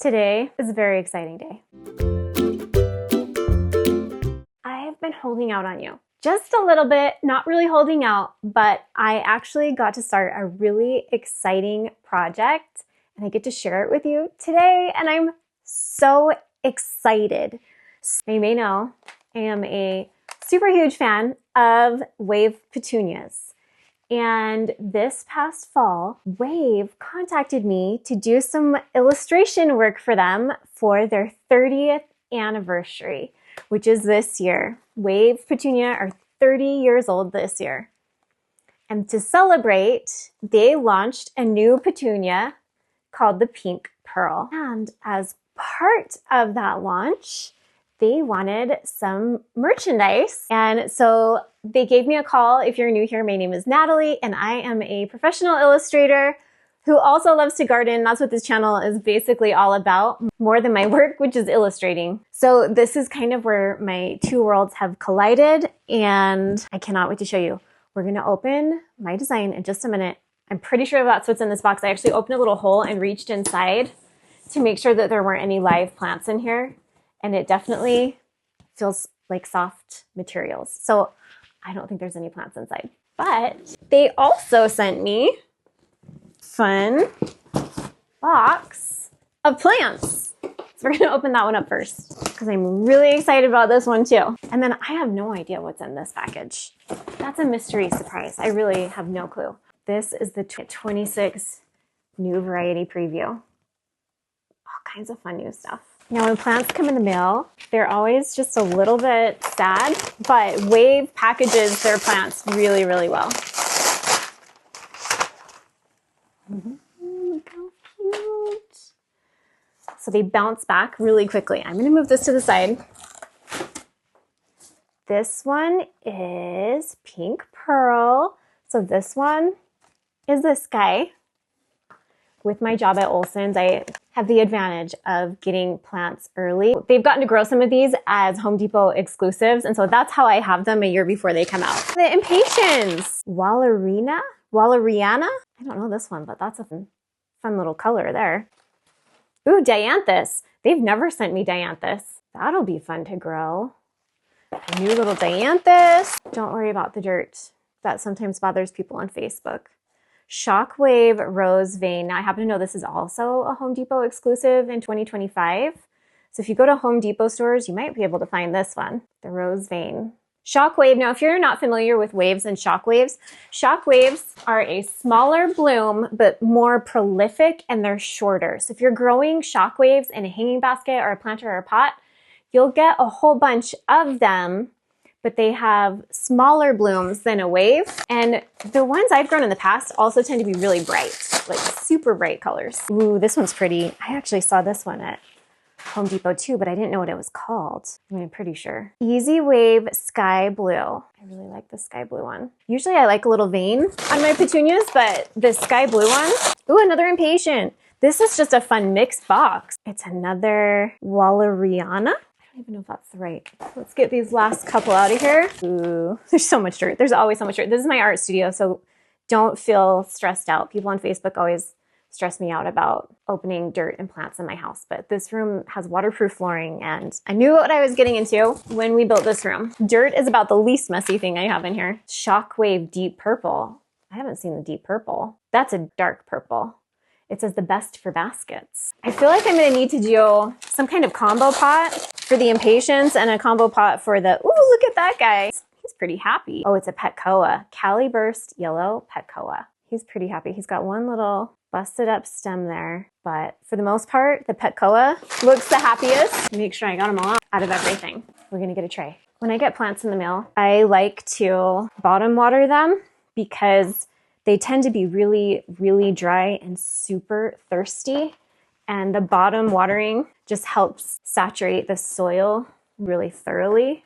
Today is a very exciting day. I have been holding out on you. Just a little bit, not really holding out, but I actually got to start a really exciting project and I get to share it with you today and I'm so excited. You may know I am a super huge fan of Wave Petunias. And this past fall, Wave contacted me to do some illustration work for them for their 30th anniversary, which is this year. Wave Petunia are 30 years old this year. And to celebrate, they launched a new petunia called the Pink Pearl. And as part of that launch, they wanted some merchandise. And so they gave me a call. If you're new here, my name is Natalie, and I am a professional illustrator who also loves to garden. That's what this channel is basically all about, more than my work, which is illustrating. So this is kind of where my two worlds have collided, and I cannot wait to show you. We're gonna open my design in just a minute. I'm pretty sure that's what's in this box. I actually opened a little hole and reached inside to make sure that there weren't any live plants in here. And it definitely feels like soft materials. So I don't think there's any plants inside. But they also sent me a fun box of plants. So we're gonna open that one up first because I'm really excited about this one too. And then I have no idea what's in this package. That's a mystery surprise. I really have no clue. This is the 26 new variety preview. All kinds of fun new stuff. Now, when plants come in the mail, they're always just a little bit sad, but Wave packages their plants really, really well. Look how cute. So they bounce back really quickly. I'm going to move this to the side. This one is Pink Pearl. So this one is this guy. With my job at Olson's, I have the advantage of getting plants early. They've gotten to grow some of these as Home Depot exclusives, and so that's how I have them a year before they come out. The Impatiens, Walleriana? I don't know this one, but that's a fun little color there. Ooh, Dianthus. They've never sent me Dianthus. That'll be fun to grow. A new little Dianthus. Don't worry about the dirt. That sometimes bothers people on Facebook. Shockwave Rose Vein. Now I happen to know this is also a Home Depot exclusive in 2025. So if you go to Home Depot stores, you might be able to find this one, the Rose Vein. Shockwave. Now if you're not familiar with waves and shockwaves, shockwaves are a smaller bloom but more prolific and they're shorter. So if you're growing shockwaves in a hanging basket or a planter or a pot, you'll get a whole bunch of them, but they have smaller blooms than a wave. And the ones I've grown in the past also tend to be really bright, like super bright colors. Ooh, this one's pretty. I actually saw this one at Home Depot too, but I didn't know what it was called. I mean, I'm pretty sure. Easy Wave Sky Blue. I really like the sky blue one. Usually I like a little vein on my petunias, but the sky blue one. Ooh, another Impatient. This is just a fun mixed box. It's another Walleriana. I don't even know if that's right. Let's get these last couple out of here. Ooh, there's so much dirt. There's always so much dirt. This is my art studio, so don't feel stressed out. People on Facebook always stress me out about opening dirt and plants in my house, but this room has waterproof flooring and I knew what I was getting into when we built this room. Dirt is about the least messy thing I have in here. Shockwave Deep Purple. I haven't seen the deep purple. That's a dark purple. It says the best for baskets. I feel like I'm gonna need to do some kind of combo pot for the Impatiens and a combo pot for the, ooh, look at that guy. He's pretty happy. Oh, it's a Petcoa. Cali Burst Yellow Petcoa. He's pretty happy. He's got one little busted up stem there, but for the most part, the Petcoa looks the happiest. Make sure I got them all out of everything. We're gonna get a tray. When I get plants in the mail, I like to bottom water them because they tend to be really, really dry and super thirsty. And the bottom watering just helps saturate the soil really thoroughly.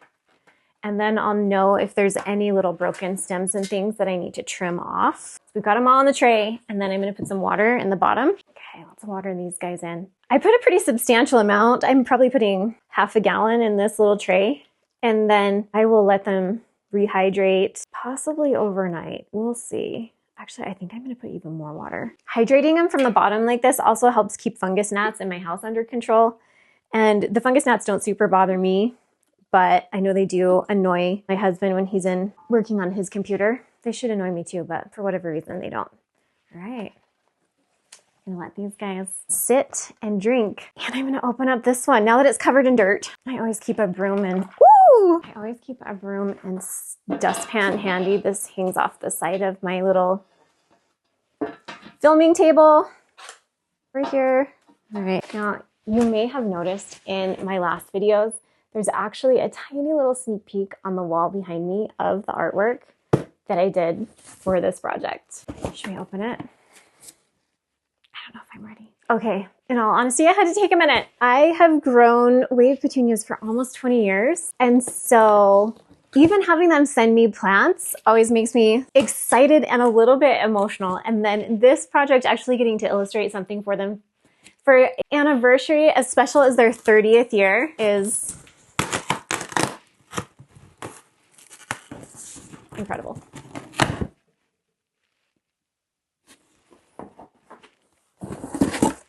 And then I'll know if there's any little broken stems and things that I need to trim off. We've got them all on the tray, and then I'm gonna put some water in the bottom. Okay, let's water these guys in. I put a pretty substantial amount. I'm probably putting half a gallon in this little tray, and then I will let them rehydrate, possibly overnight. We'll see. Actually, I think I'm gonna put even more water. Hydrating them from the bottom like this also helps keep fungus gnats in my house under control. And the fungus gnats don't super bother me, but I know they do annoy my husband when he's in working on his computer. They should annoy me too, but for whatever reason, they don't. All right. I'm gonna let these guys sit and drink. And I'm gonna open up this one. Now that it's covered in dirt, I always keep a broom and, woo! I always keep a broom and dustpan handy. This hangs off the side of my little filming table right here. All right, now you may have noticed in my last videos, there's actually a tiny little sneak peek on the wall behind me of the artwork that I did for this project. Should we open it? I don't know if I'm ready. Okay, in all honesty, I had to take a minute. I have grown wave petunias for almost 20 years. And so even having them send me plants always makes me excited and a little bit emotional. And then this project, actually getting to illustrate something for them for anniversary, as special as their 30th year, is incredible.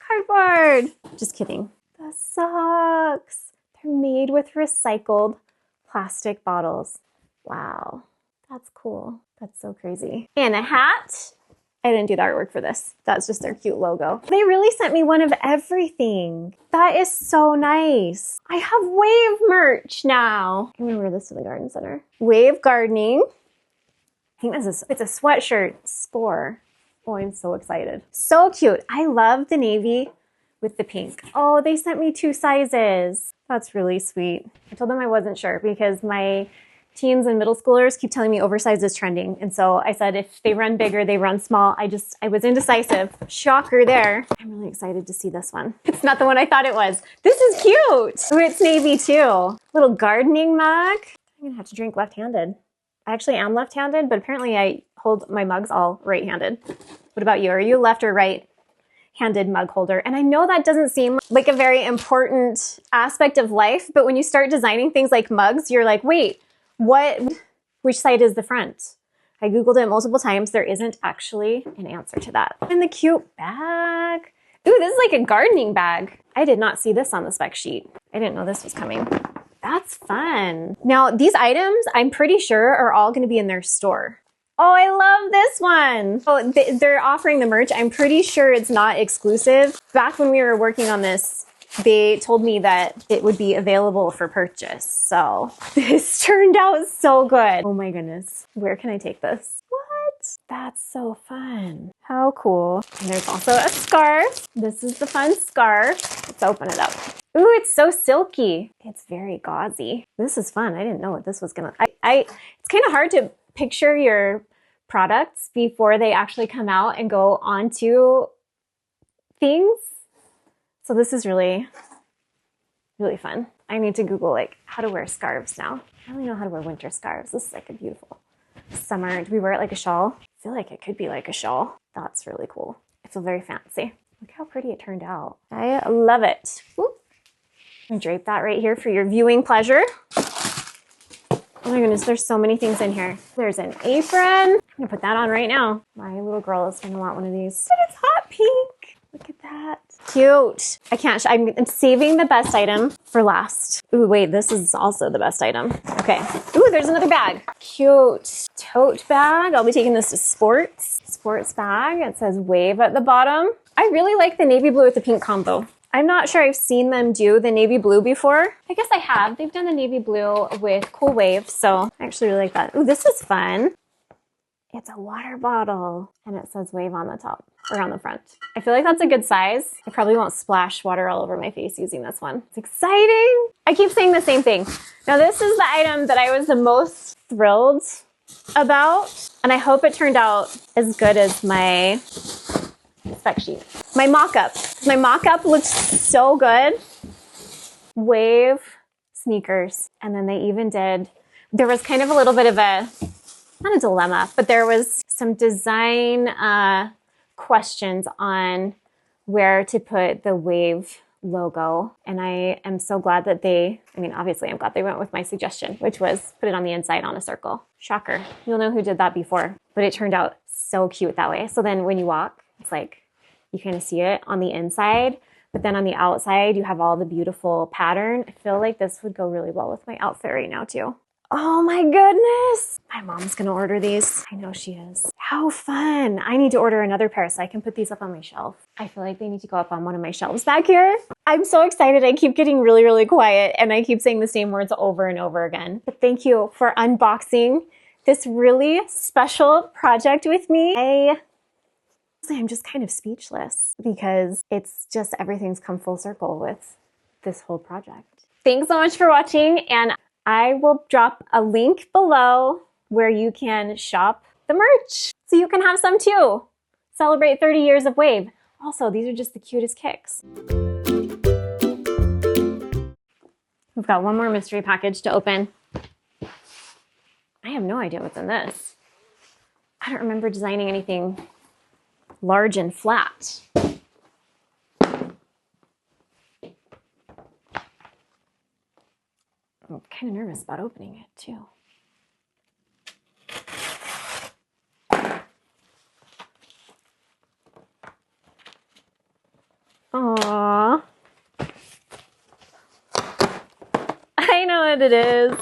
Cardboard. Just kidding. The socks. They're made with recycled plastic bottles. Wow. That's cool. That's so crazy. And a hat. I didn't do the artwork for this. That's just their cute logo. They really sent me one of everything. That is so nice. I have Wave merch now. I'm gonna wear this to the garden center. Wave gardening. I think it's a sweatshirt score. Oh, I'm so excited. So cute. I love the navy with the pink. Oh, they sent me 2 sizes. That's really sweet. I told them I wasn't sure because my teens and middle schoolers keep telling me oversized is trending. And so I said, if they run big or they run small, I was indecisive. Shocker there. I'm really excited to see this one. It's not the one I thought it was. This is cute. Oh, it's navy too. Little gardening mug. I'm gonna have to drink left-handed. I actually am left-handed, but apparently I hold my mugs all right-handed. What about you? Are you left or right-handed mug holder? And I know that doesn't seem like a very important aspect of life, but when you start designing things like mugs, you're like, wait, which side is the front? I Googled it multiple times. There isn't actually an answer to that. And the cute bag. Ooh, this is like a gardening bag. I did not see this on the spec sheet. I didn't know this was coming. That's fun. Now, these items, I'm pretty sure, are all going to be in their store. Oh, I love this one. Oh, they're offering the merch. I'm pretty sure it's not exclusive. Back when we were working on this, they told me that it would be available for purchase. So this turned out so good. Oh my goodness. Where can I take this? What? That's so fun. How cool. And there's also a scarf. This is the fun scarf. Let's open it up. Ooh, it's so silky. It's very gauzy. This is fun. I didn't know what this was gonna, it's kind of hard to picture your products before they actually come out and go onto things. So this is really, really fun. I need to Google like how to wear scarves now. I don't know how to wear winter scarves. This is like a beautiful summer. Do we wear it like a shawl? I feel like it could be like a shawl. That's really cool. I feel very fancy. Look how pretty it turned out. I love it. Whoop. And drape that right here for your viewing pleasure. Oh my goodness, there's so many things in here. There's an apron. I'm gonna put that on right now. My little girl is gonna want one of these. But it's hot pink. Look at that. Cute. I can't, I'm saving the best item for last. Ooh, wait, this is also the best item. Okay. Ooh, there's another bag. Cute. Tote bag. I'll be taking this to sports. Sports bag. It says Wave at the bottom. I really like the navy blue with the pink combo. I'm not sure I've seen them do the navy blue before. I guess I have. They've done the navy blue with Cool Wave, so I actually really like that. Ooh, this is fun. It's a water bottle, and it says Wave on the top, or on the front. I feel like that's a good size. I probably won't splash water all over my face using this one. It's exciting. I keep saying the same thing. Now, this is the item that I was the most thrilled about, and I hope it turned out as good as my spec sheet. My mock-up. My mock-up looks so good. Wave sneakers. And then they even did, there was kind of a little bit of a, not a dilemma, but there was some design questions on where to put the Wave logo. And I am so glad that obviously I'm glad they went with my suggestion, which was put it on the inside on a circle. Shocker. You'll know who did that before, but it turned out so cute that way. So then when you walk, it's like you kind of see it on the inside, but then on the outside, you have all the beautiful pattern. I feel like this would go really well with my outfit right now too. Oh my goodness. My mom's gonna order these. I know she is. How fun. I need to order another pair so I can put these up on my shelf. I feel like they need to go up on one of my shelves back here. I'm so excited. I keep getting really, really quiet and I keep saying the same words over and over again. But thank you for unboxing this really special project with me. I'm just kind of speechless because it's just everything's come full circle with this whole project. Thanks so much for watching, and I will drop a link below where you can shop the merch so you can have some too. Celebrate 30 years of Wave. Also, these are just the cutest kicks. We've got one more mystery package to open. I have no idea what's in this. I don't remember designing anything large and flat. I'm kind of nervous about opening it too. Aww. I know what it is.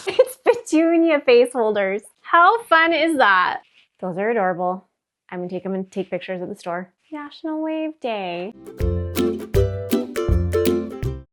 It's Petunia face holders. How fun is that? Those are adorable. I'm gonna take them and take pictures at the store. National Wave Day.